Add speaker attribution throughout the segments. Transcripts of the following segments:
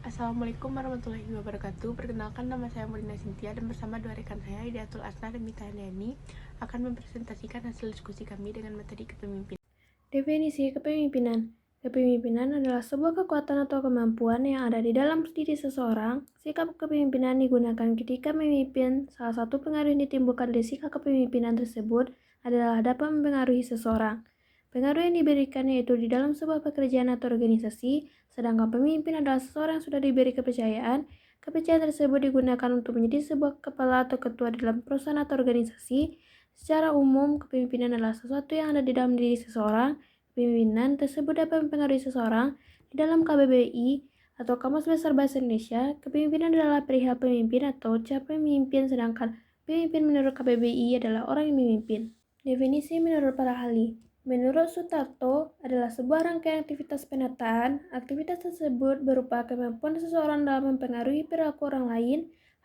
Speaker 1: Assalamualaikum warahmatullahi wabarakatuh. Perkenalkan, nama saya Murina Cynthia dan bersama dua rekan saya, Hidayatul Asna dan Mita Handayani, akan mempresentasikan hasil diskusi kami dengan materi kepemimpinan.
Speaker 2: Definisi kepemimpinan. Kepemimpinan adalah sebuah kekuatan atau kemampuan yang ada di dalam diri seseorang. Sikap kepemimpinan digunakan ketika memimpin. Salah satu pengaruh yang ditimbulkan dari sikap kepemimpinan tersebut adalah dapat mempengaruhi seseorang. Pengaruh yang diberikan yaitu di dalam sebuah pekerjaan atau organisasi, sedangkan pemimpin adalah seseorang yang sudah diberi kepercayaan. Kepercayaan tersebut digunakan untuk menjadi sebuah kepala atau ketua di dalam perusahaan atau organisasi. Secara umum, kepemimpinan adalah sesuatu yang ada di dalam diri seseorang. Kepemimpinan tersebut dapat mempengaruhi seseorang. Di dalam KBBI atau Kamus Besar Bahasa Indonesia, kepemimpinan adalah perihal pemimpin atau cara pemimpin, sedangkan pemimpin menurut KBBI adalah orang yang memimpin. Definisi menurut para ahli. Menurut Sutarto, adalah sebuah rangkaian aktivitas penataan. Aktivitas tersebut berupa kemampuan seseorang dalam mempengaruhi perilaku orang lain.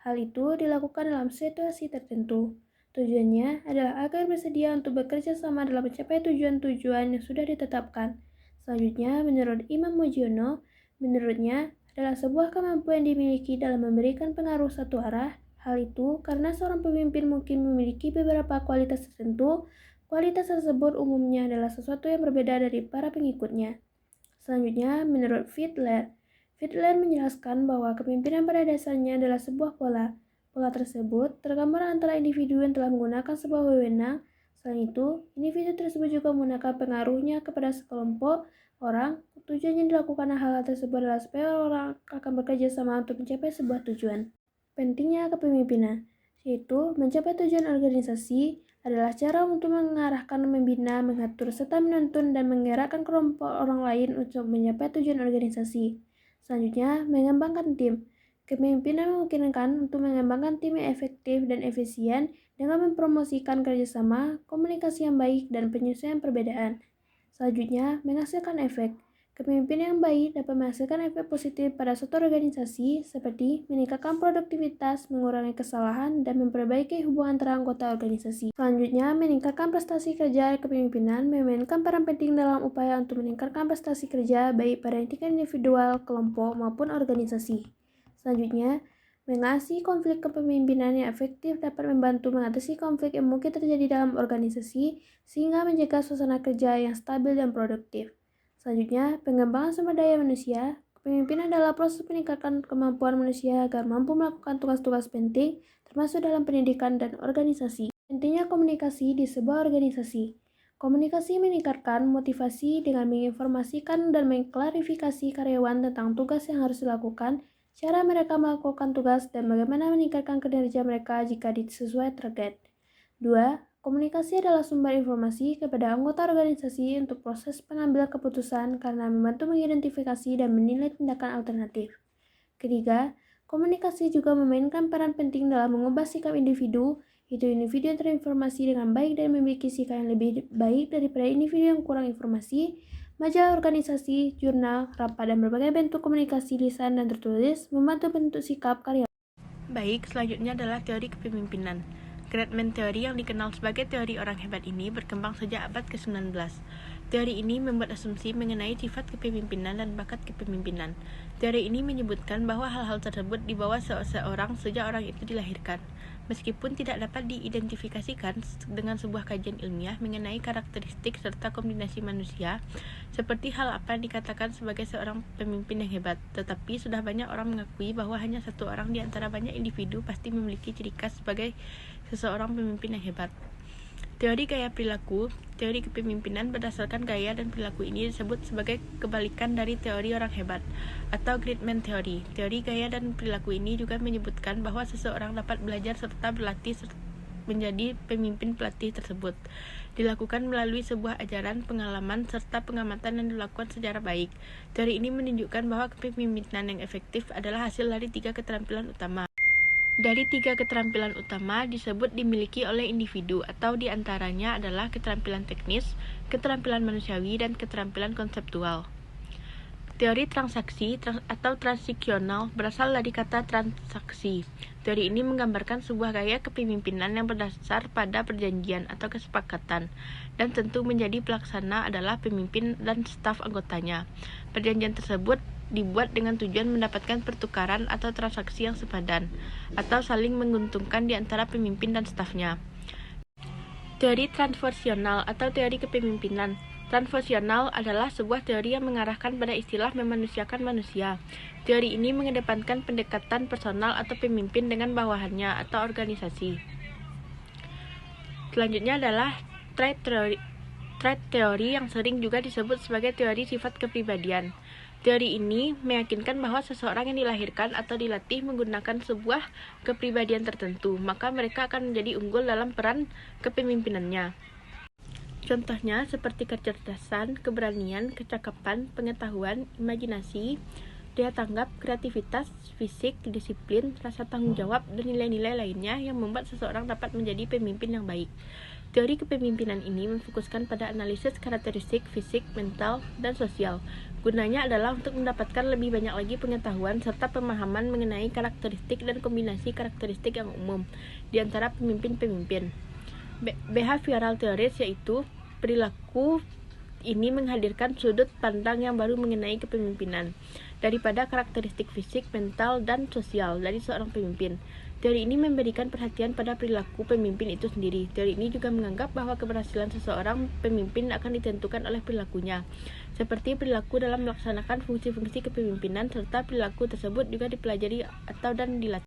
Speaker 2: Hal itu dilakukan dalam situasi tertentu. Tujuannya adalah agar bersedia untuk bekerja sama dalam mencapai tujuan-tujuan yang sudah ditetapkan. Selanjutnya, menurut Imam Mujiono, menurutnya adalah sebuah kemampuan yang dimiliki dalam memberikan pengaruh satu arah. Hal itu karena seorang pemimpin mungkin memiliki beberapa kualitas tertentu. Kualitas tersebut umumnya adalah sesuatu yang berbeda dari para pengikutnya. Selanjutnya, menurut Fiedler menjelaskan bahwa kepemimpinan pada dasarnya adalah sebuah pola. Pola tersebut tergambar antara individu yang telah menggunakan sebuah wewenang. Selain itu, individu tersebut juga menggunakan pengaruhnya kepada sekelompok orang. Tujuannya dilakukan hal-hal tersebut adalah supaya orang akan bekerja sama untuk mencapai sebuah tujuan. Pentingnya kepemimpinan, yaitu mencapai tujuan organisasi adalah cara untuk mengarahkan, membina, mengatur, serta menuntun dan menggerakkan kelompok orang lain untuk mencapai tujuan organisasi. Selanjutnya, mengembangkan tim. Kepemimpinan memungkinkan untuk mengembangkan tim yang efektif dan efisien dengan mempromosikan kerjasama, komunikasi yang baik, dan penyesuaian perbedaan. Selanjutnya, menghasilkan efek. Kepemimpinan yang baik dapat menghasilkan efek positif pada suatu organisasi seperti meningkatkan produktivitas, mengurangi kesalahan, dan memperbaiki hubungan antara anggota organisasi. Selanjutnya, meningkatkan prestasi kerja. Kepemimpinan memainkan peran penting dalam upaya untuk meningkatkan prestasi kerja baik pada tingkat individual, kelompok, maupun organisasi. Selanjutnya, mengatasi konflik kepemimpinan yang efektif dapat membantu mengatasi konflik yang mungkin terjadi dalam organisasi sehingga menjaga suasana kerja yang stabil dan produktif. Selanjutnya, pengembangan sumber daya manusia. Kepemimpinan adalah proses meningkatkan kemampuan manusia agar mampu melakukan tugas-tugas penting, termasuk dalam pendidikan dan organisasi. Pentingnya komunikasi di sebuah organisasi. Komunikasi meningkatkan motivasi dengan menginformasikan dan mengklarifikasi karyawan tentang tugas yang harus dilakukan, cara mereka melakukan tugas, dan bagaimana meningkatkan kinerja mereka jika sesuai target. 2. Komunikasi adalah sumber informasi kepada anggota organisasi untuk proses pengambilan keputusan karena membantu mengidentifikasi dan menilai tindakan alternatif. Ketiga, komunikasi juga memainkan peran penting dalam mengubah sikap individu, yaitu individu yang terinformasi dengan baik dan memiliki sikap yang lebih baik daripada individu yang kurang informasi. Majalah organisasi, jurnal, rapat, dan berbagai bentuk komunikasi lisan dan tertulis membantu bentuk sikap karyawan.
Speaker 1: Baik, selanjutnya adalah teori kepemimpinan. Greatman teori yang dikenal sebagai teori orang hebat ini berkembang sejak abad ke-19. Teori ini membuat asumsi mengenai sifat kepemimpinan dan bakat kepemimpinan. Teori ini menyebutkan bahwa hal-hal tersebut dibawa seseorang sejak orang itu dilahirkan. Meskipun tidak dapat diidentifikasikan dengan sebuah kajian ilmiah mengenai karakteristik serta kombinasi manusia, seperti hal apa yang dikatakan sebagai seorang pemimpin yang hebat, tetapi sudah banyak orang mengakui bahwa hanya satu orang di antara banyak individu pasti memiliki ciri khas sebagai seseorang pemimpin yang hebat. Teori gaya perilaku. Teori kepemimpinan berdasarkan gaya dan perilaku ini disebut sebagai kebalikan dari teori orang hebat atau Greatman teori. Teori gaya dan perilaku ini juga menyebutkan bahwa seseorang dapat belajar serta berlatih menjadi pemimpin pelatih tersebut. Dilakukan melalui sebuah ajaran, pengalaman, serta pengamatan yang dilakukan secara baik. Teori ini menunjukkan bahwa kepemimpinan yang efektif adalah hasil dari 3 keterampilan utama. Dari 3 keterampilan utama disebut dimiliki oleh individu atau diantaranya adalah keterampilan teknis, keterampilan manusiawi, dan keterampilan konseptual. Teori transaksi atau transiksional berasal dari kata transaksi. Teori ini menggambarkan sebuah gaya kepemimpinan yang berdasar pada perjanjian atau kesepakatan, dan tentu menjadi pelaksana adalah pemimpin dan staf anggotanya. Perjanjian tersebut dibuat dengan tujuan mendapatkan pertukaran atau transaksi yang sepadan, atau saling menguntungkan di antara pemimpin dan stafnya. Teori transformasional atau teori kepemimpinan. Transformasional adalah sebuah teori yang mengarahkan pada istilah memanusiakan manusia. Teori ini mengedepankan pendekatan personal atau pemimpin dengan bawahannya atau organisasi. Selanjutnya adalah trait teori yang sering juga disebut sebagai teori sifat kepribadian. Teori ini meyakinkan bahwa seseorang yang dilahirkan atau dilatih menggunakan sebuah kepribadian tertentu, maka mereka akan menjadi unggul dalam peran kepemimpinannya. Contohnya seperti kecerdasan, keberanian, kecakapan, pengetahuan, imajinasi, daya tanggap, kreativitas, fisik, disiplin, rasa tanggung jawab, dan nilai-nilai lainnya yang membuat seseorang dapat menjadi pemimpin yang baik. Teori kepemimpinan ini memfokuskan pada analisis karakteristik fisik, mental, dan sosial. Gunanya adalah untuk mendapatkan lebih banyak lagi pengetahuan serta pemahaman mengenai karakteristik dan kombinasi karakteristik yang umum di antara pemimpin-pemimpin. Behavioral theories yaitu perilaku ini menghadirkan sudut pandang yang baru mengenai kepemimpinan daripada karakteristik fisik, mental, dan sosial dari seorang pemimpin. Teori ini memberikan perhatian pada perilaku pemimpin itu sendiri. Teori ini juga menganggap bahwa keberhasilan seseorang pemimpin akan ditentukan oleh perilakunya, seperti perilaku dalam melaksanakan fungsi-fungsi kepemimpinan, serta perilaku tersebut juga dipelajari atau dan dilatih.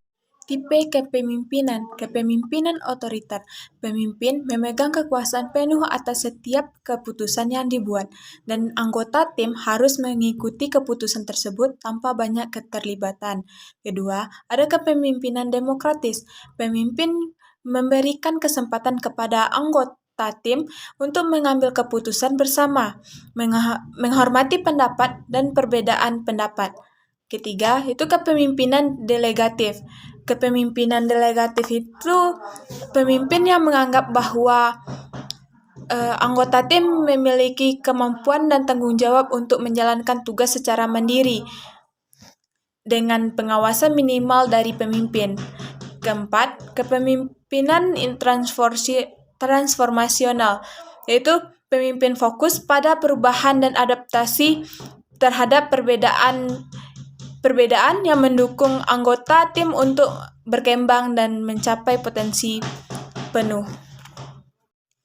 Speaker 3: Tipe kepemimpinan, kepemimpinan otoriter. Pemimpin memegang kekuasaan penuh atas setiap keputusan yang dibuat, dan anggota tim harus mengikuti keputusan tersebut tanpa banyak keterlibatan. Kedua, ada kepemimpinan demokratis. Pemimpin memberikan kesempatan kepada anggota tim untuk mengambil keputusan bersama, menghormati pendapat dan perbedaan pendapat. Ketiga, itu kepemimpinan delegatif. Kepemimpinan delegatif itu pemimpin yang menganggap bahwa anggota tim memiliki kemampuan dan tanggung jawab untuk menjalankan tugas secara mandiri dengan pengawasan minimal dari pemimpin. Keempat, kepemimpinan transformasional, yaitu pemimpin fokus pada perubahan dan adaptasi terhadap perbedaan yang mendukung anggota tim untuk berkembang dan mencapai potensi penuh.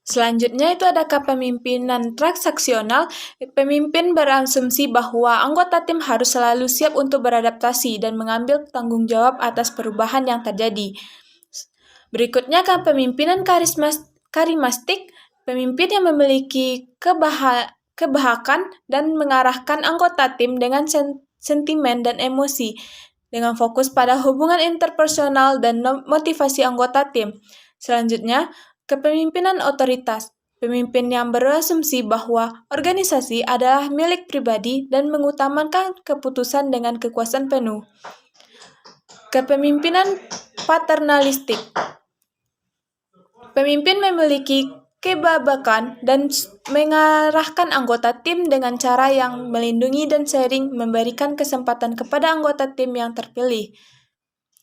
Speaker 3: Selanjutnya itu ada kepemimpinan transaksional. Pemimpin berasumsi bahwa anggota tim harus selalu siap untuk beradaptasi dan mengambil tanggung jawab atas perubahan yang terjadi. Berikutnya kepemimpinan karismatik. Pemimpin yang memiliki kebahakan dan mengarahkan anggota tim dengan sentimen dan emosi, dengan fokus pada hubungan interpersonal dan motivasi anggota tim. Selanjutnya, kepemimpinan otoritas. Pemimpin yang berasumsi bahwa organisasi adalah milik pribadi dan mengutamakan keputusan dengan kekuasaan penuh. Kepemimpinan paternalistik. Pemimpin memiliki kebebakan dan mengarahkan anggota tim dengan cara yang melindungi dan sering memberikan kesempatan kepada anggota tim yang terpilih.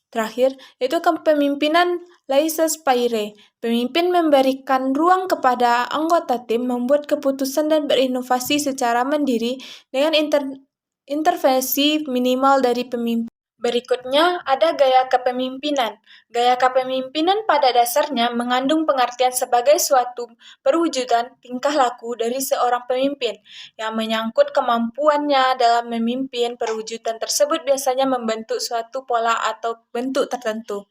Speaker 3: Terakhir, itu kepemimpinan laissez-faire. Pemimpin memberikan ruang kepada anggota tim membuat keputusan dan berinovasi secara mandiri dengan intervensi minimal dari pemimpin. Berikutnya ada gaya kepemimpinan. Gaya kepemimpinan pada dasarnya mengandung pengertian sebagai suatu perwujudan tingkah laku dari seorang pemimpin yang menyangkut kemampuannya dalam memimpin. Perwujudan tersebut biasanya membentuk suatu pola atau bentuk tertentu.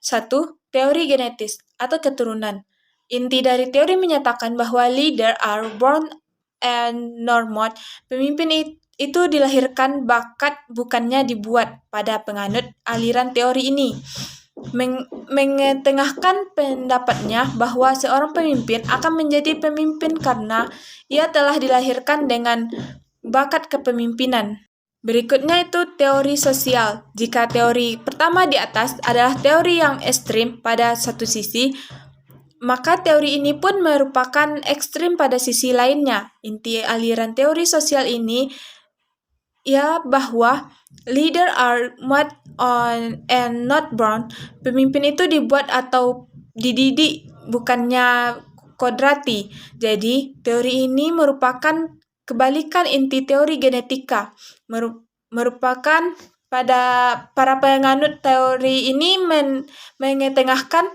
Speaker 3: 1. Teori genetis atau keturunan. Inti dari teori menyatakan bahwa leader are born and not. Pemimpin itu dilahirkan, bakat bukannya dibuat. Pada penganut aliran teori ini mengetengahkan pendapatnya bahwa seorang pemimpin akan menjadi pemimpin karena ia telah dilahirkan dengan bakat kepemimpinan. Berikutnya itu teori sosial. Jika teori pertama di atas adalah teori yang ekstrim pada satu sisi, maka teori ini pun merupakan ekstrim pada sisi lainnya. Inti aliran teori sosial ini bahwa leader are made on and not born. Pemimpin itu dibuat atau dididik, bukannya kodrati. Jadi, teori ini merupakan kebalikan inti teori genetika. merupakan pada para penganut teori ini mengetengahkan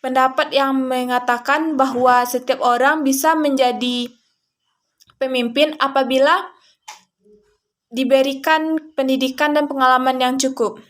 Speaker 3: pendapat yang mengatakan bahwa setiap orang bisa menjadi pemimpin apabila diberikan pendidikan dan pengalaman yang cukup.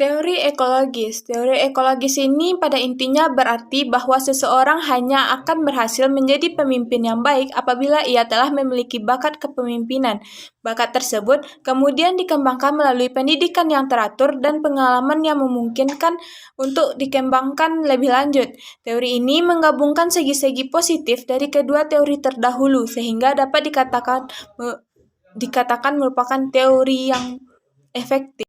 Speaker 3: Teori ekologis. Teori ekologis ini pada intinya berarti bahwa seseorang hanya akan berhasil menjadi pemimpin yang baik apabila ia telah memiliki bakat kepemimpinan. Bakat tersebut kemudian dikembangkan melalui pendidikan yang teratur dan pengalaman yang memungkinkan untuk dikembangkan lebih lanjut. Teori ini menggabungkan segi-segi positif dari kedua teori terdahulu sehingga dapat dikatakan merupakan teori yang efektif.